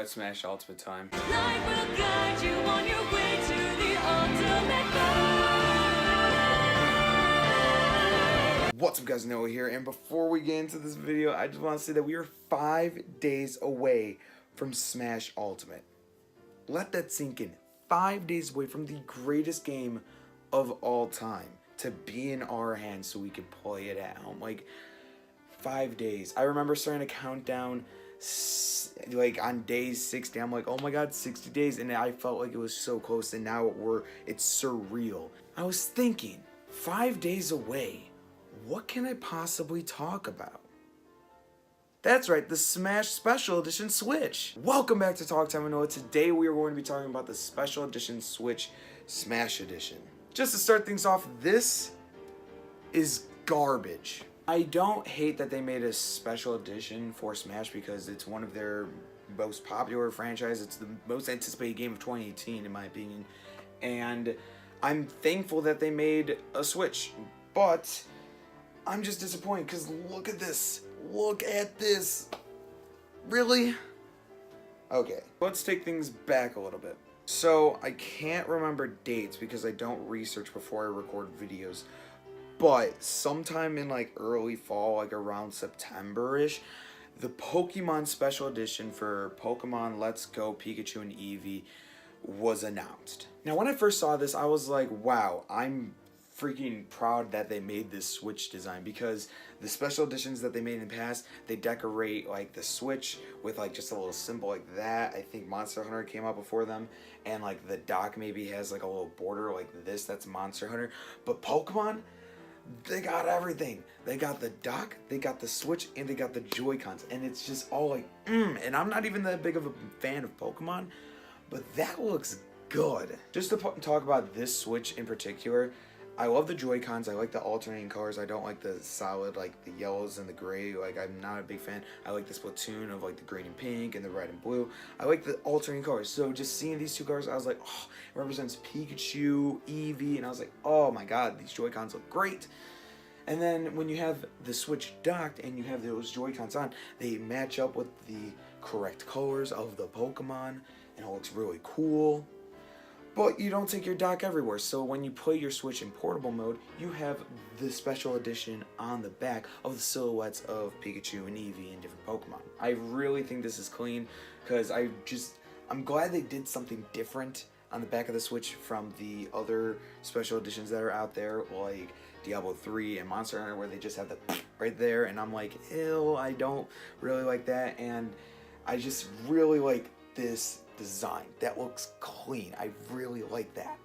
it's Smash Ultimate time. Life will guide you on your way to the ultimate fight. What's up guys, Noah here, and before we get into this video, I just want to say that we are 5 days away from Smash Ultimate. Let that sink in. 5 days away from the greatest game of all time to be in our hands so we can play it at home. Like, 5 days. I remember starting to count down like on day 60. I'm like, oh my god, 60 days, and I felt like it was so close, and now it's surreal. I was thinking, 5 days away, what can I possibly talk about? That's right, the Smash Special Edition Switch. Welcome back to Talk Time with Noah. Today we are going to be talking about the Special Edition Switch Smash Edition. Just to start things off, this is garbage. I don't hate that they made a special edition for Smash because it's one of their most popular franchises. It's the most anticipated game of 2018 in my opinion. And I'm thankful that they made a Switch. But I'm just disappointed because look at this. Look at this. Really? Okay, let's take things back a little bit. So I can't remember dates because I don't research before I record videos. But sometime in like early fall, like around September-ish, the Pokemon Special Edition for Pokemon Let's Go Pikachu and Eevee was announced. Now when I first saw this, I was like, wow, I'm freaking proud that they made this Switch design, because the special editions that they made in the past, they decorate like the Switch with like just a little symbol like that. I think Monster Hunter came out before them, and like the dock maybe has like a little border like this, that's Monster Hunter. But Pokemon, they got everything. They got the dock, they got the Switch, and they got the Joy-Cons, and it's just all like, and I'm not even that big of a fan of Pokemon, but that looks good. Just to talk about this Switch in particular, I love the Joy-Cons. I like the alternating colors. I don't like the solid, like the yellows and the gray. Like, I'm not a big fan. I like the Splatoon of like the green and pink and the red and blue. I like the alternating colors. So just seeing these two colors, I was like, oh, it represents Pikachu, Eevee, and I was like, oh my god, these Joy-Cons look great. And then when you have the Switch docked and you have those Joy-Cons on, they match up with the correct colors of the Pokemon, and it looks really cool. But you don't take your dock everywhere, so when you play your Switch in portable mode, you have the special edition on the back of the silhouettes of Pikachu and Eevee and different Pokemon. I really think this is clean, because I'm glad they did something different on the back of the Switch from the other special editions that are out there, like Diablo 3 and Monster Hunter, where they just have the right there, and I'm like, ew, I don't really like that, and I just really like this design. That looks clean. I really like that.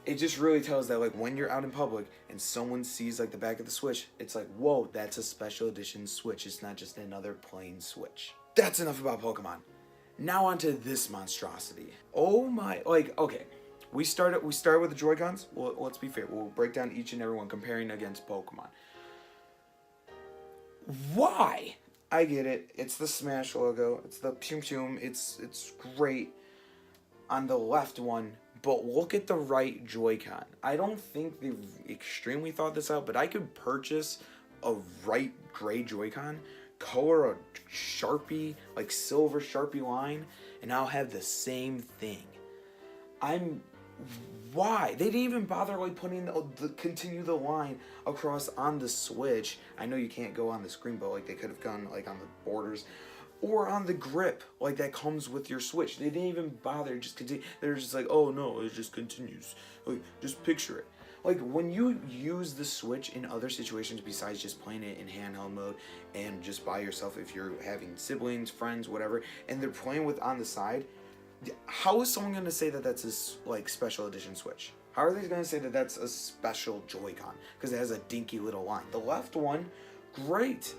It just really tells that like when you're out in public and someone sees like the back of the Switch, it's like, whoa, that's a special edition Switch. It's not just another plain Switch. That's enough about Pokemon. Now onto this monstrosity. Oh my, like, okay. We start with the Joy-Cons. Well, let's be fair. We'll break down each and every one comparing against Pokemon. Why? I get it. It's the Smash logo. It's the Pum Pum. It's great on the left one, but look at the right Joy-Con. I don't think they've extremely thought this out, but I could purchase a right gray Joy-Con, color a Sharpie, like silver Sharpie line, and I'll have the same thing. Why? They didn't even bother like putting continue the line across on the Switch. I know you can't go on the screen, but like they could have gone like on the borders or on the grip, like that comes with your Switch. They didn't even bother, just continue. They're just like, oh no, it just continues. Like, just picture it. Like when you use the Switch in other situations besides just playing it in handheld mode and just by yourself, if you're having siblings, friends, whatever, and they're playing with on the side, how is someone going to say that that's a like special edition Switch? How are they going to say that that's a special Joy-Con? Because it has a dinky little line. The left one, great.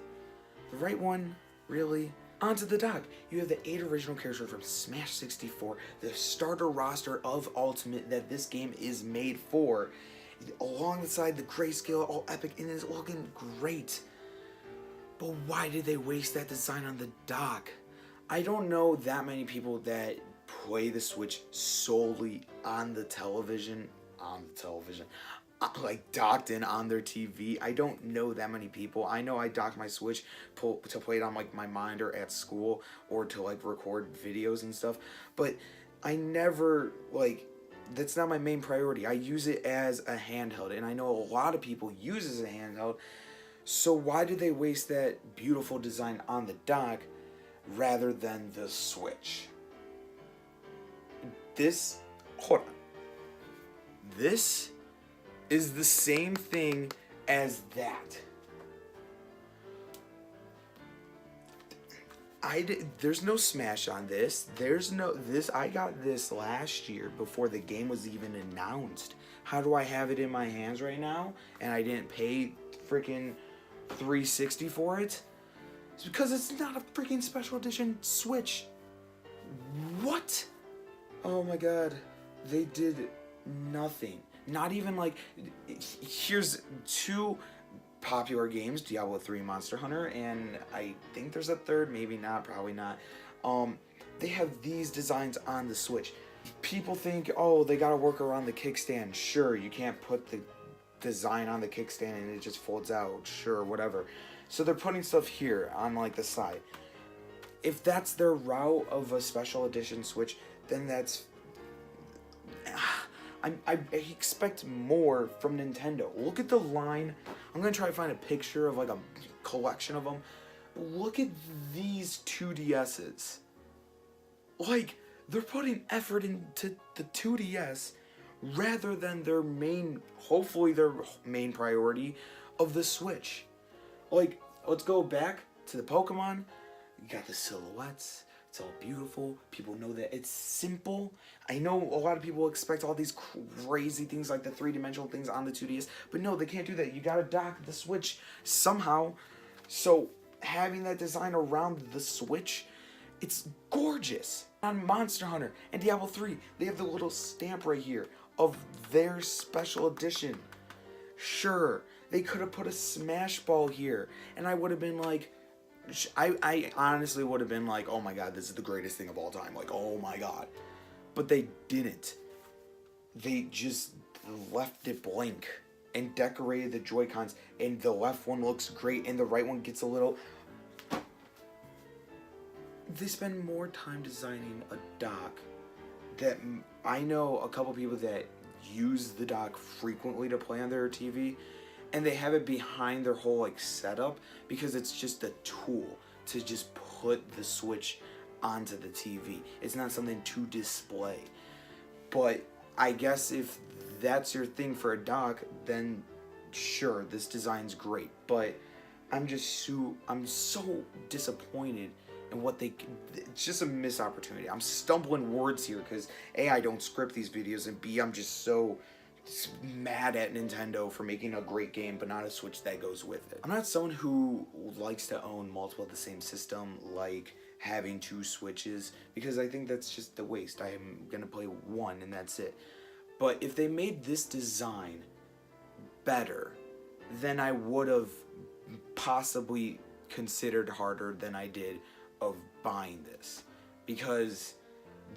The right one, really? Onto the dock. You have the 8 original characters from Smash 64, the starter roster of Ultimate that this game is made for, alongside the grayscale, all epic, and it's looking great. But why did they waste that design on the dock? I don't know that many people that play the Switch solely on the television on the television, like docked in on their TV. I don't know that many people. I know I docked my Switch to play it on like my monitor at school or to like record videos and stuff, but I never like, that's not my main priority. I use it as a handheld, and I know a lot of people use it as a handheld. So why do they waste that beautiful design on the dock rather than the Switch? Hold on. This is the same thing as that. There's no Smash on this. I got this last year before the game was even announced. How do I have it in my hands right now and I didn't pay freaking $360 for it? It's because it's not a freaking special edition Switch. What? Oh my god. They did nothing. Not even like, here's two popular games, Diablo 3, Monster Hunter, and I think there's a third, maybe not, probably not. They have these designs on the Switch. People think, oh, they gotta work around the kickstand. Sure, you can't put the design on the kickstand and it just folds out. Sure, whatever. So they're putting stuff here on like the side. If that's their route of a special edition Switch, then that's... I expect more from Nintendo. Look at the line. I'm gonna try to find a picture of like a collection of them. Look at these 2DSs. Like, they're putting effort into the 2DS rather than their main, hopefully their main priority of the Switch. Like, let's go back to the Pokemon. You got the silhouettes. It's all beautiful. People know that it's simple. I know a lot of people expect all these crazy things like the three-dimensional things on the 2DS, but no, they can't do that. You gotta dock the Switch somehow. So having that design around the Switch, it's gorgeous. On Monster Hunter and Diablo 3, they have the little stamp right here of their special edition. Sure, they could have put a Smash Ball here, and I would have been like, I honestly would have been like, oh my god, this is the greatest thing of all time. Like, oh my god. But they didn't. They just left it blank and decorated the Joy-Cons, and the left one looks great and the right one gets a little... They spend more time designing a dock that I know a couple people that use the dock frequently to play on their TV, and they have it behind their whole like setup because it's just a tool to just put the Switch onto the TV. It's not something to display. But I guess if that's your thing for a dock, then sure, this design's great. But I'm so disappointed in what it's just a missed opportunity. I'm stumbling words here because A, I don't script these videos, and B, I'm just so mad at Nintendo for making a great game but not a Switch that goes with it. I'm not someone who likes to own multiple of the same system, like having two Switches, because I think that's just a waste. I am gonna play one and that's it. But if they made this design better, then I would have possibly considered harder than I did of buying this, because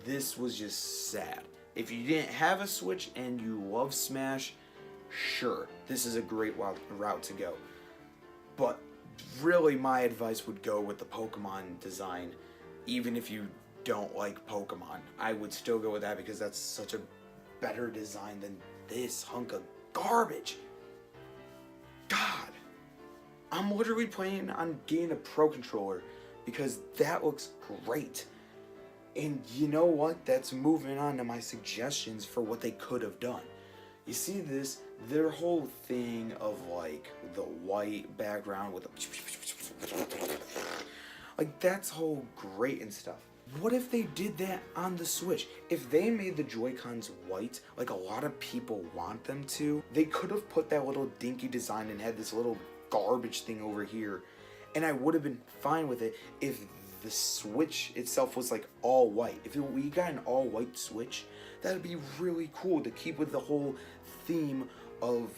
this was just sad. If you didn't have a Switch and you love Smash, sure, this is a great route to go. But really, my advice would go with the Pokemon design. Even if you don't like Pokemon, I would still go with that because that's such a better design than this hunk of garbage. God, I'm literally planning on getting a Pro Controller because that looks great. And you know what? That's moving on to my suggestions for what they could have done. You see this? Their whole thing of like the white background with the... Like, that's all great and stuff. What if they did that on the Switch? If they made the Joy-Cons white, like a lot of people want them to, they could have put that little dinky design and had this little garbage thing over here. And I would have been fine with it if the Switch itself was like all white. If we got an all white Switch, that'd be really cool to keep with the whole theme of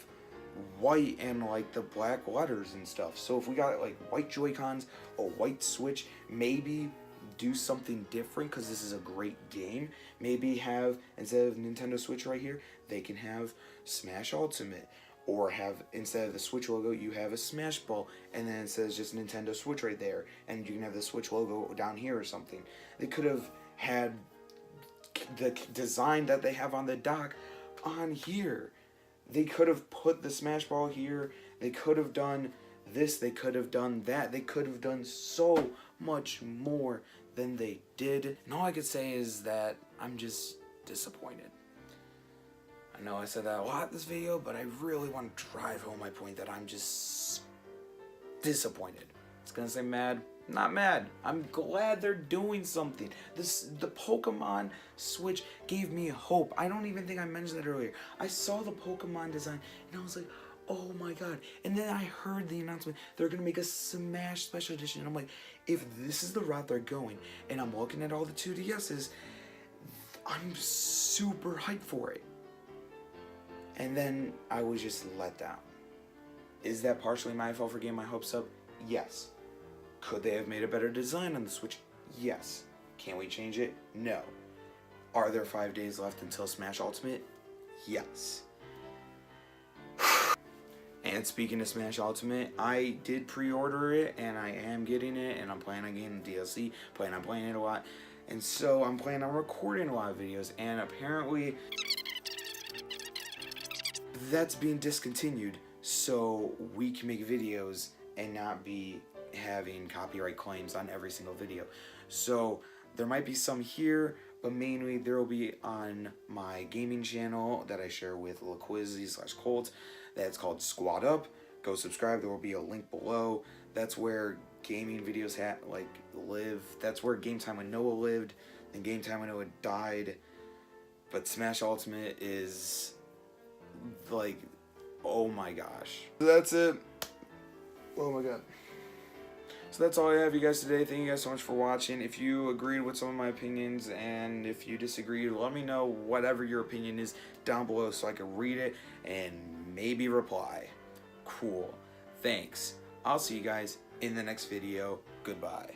white and like the black letters and stuff. So if we got like white Joy-Cons, a white Switch, maybe do something different because this is a great game. Maybe have, instead of Nintendo Switch right here, they can have Smash Ultimate. Or have, instead of the Switch logo, you have a Smash Ball, and then it says just Nintendo Switch right there, and you can have the Switch logo down here or something. They could have had the design that they have on the dock on here. They could have put the Smash Ball here. They could have done this. They could have done that. They could have done so much more than they did. And all I could say is that I'm just disappointed. I know I said that a lot in this video, but I really want to drive home my point that I'm just disappointed. It's gonna say mad. Not mad. I'm glad they're doing something. The Pokemon Switch gave me hope. I don't even think I mentioned that earlier. I saw the Pokemon design and I was like, oh my god. And then I heard the announcement they're gonna make a Smash Special Edition. And I'm like, if this is the route they're going, and I'm looking at all the 2DSs, I'm super hyped for it. And then I was just let down. Is that partially my fault for getting my hopes up? Yes. Could they have made a better design on the Switch? Yes. Can we change it? No. Are there 5 days left until Smash Ultimate? Yes. And speaking of Smash Ultimate, I did pre-order it, and I am getting it, and I'm planning on getting the DLC, planning on playing it a lot. And so I'm planning on recording a lot of videos, and apparently that's being discontinued so we can make videos and not be having copyright claims on every single video. So there might be some here, but mainly there will be on my gaming channel that I share with LaQuizzy/Colt. That's called Squad Up. Go subscribe. There will be a link below. That's where gaming videos live. That's where Game Time with Noah lived, and Game Time with Noah died. But Smash Ultimate is like, oh my gosh. That's it. Oh my god. So that's all I have, you guys, today. Thank you guys so much for watching. If you agreed with some of my opinions, and if you disagreed, let me know whatever your opinion is down below so I can read it and maybe reply. Cool. Thanks. I'll see you guys in the next video. Goodbye.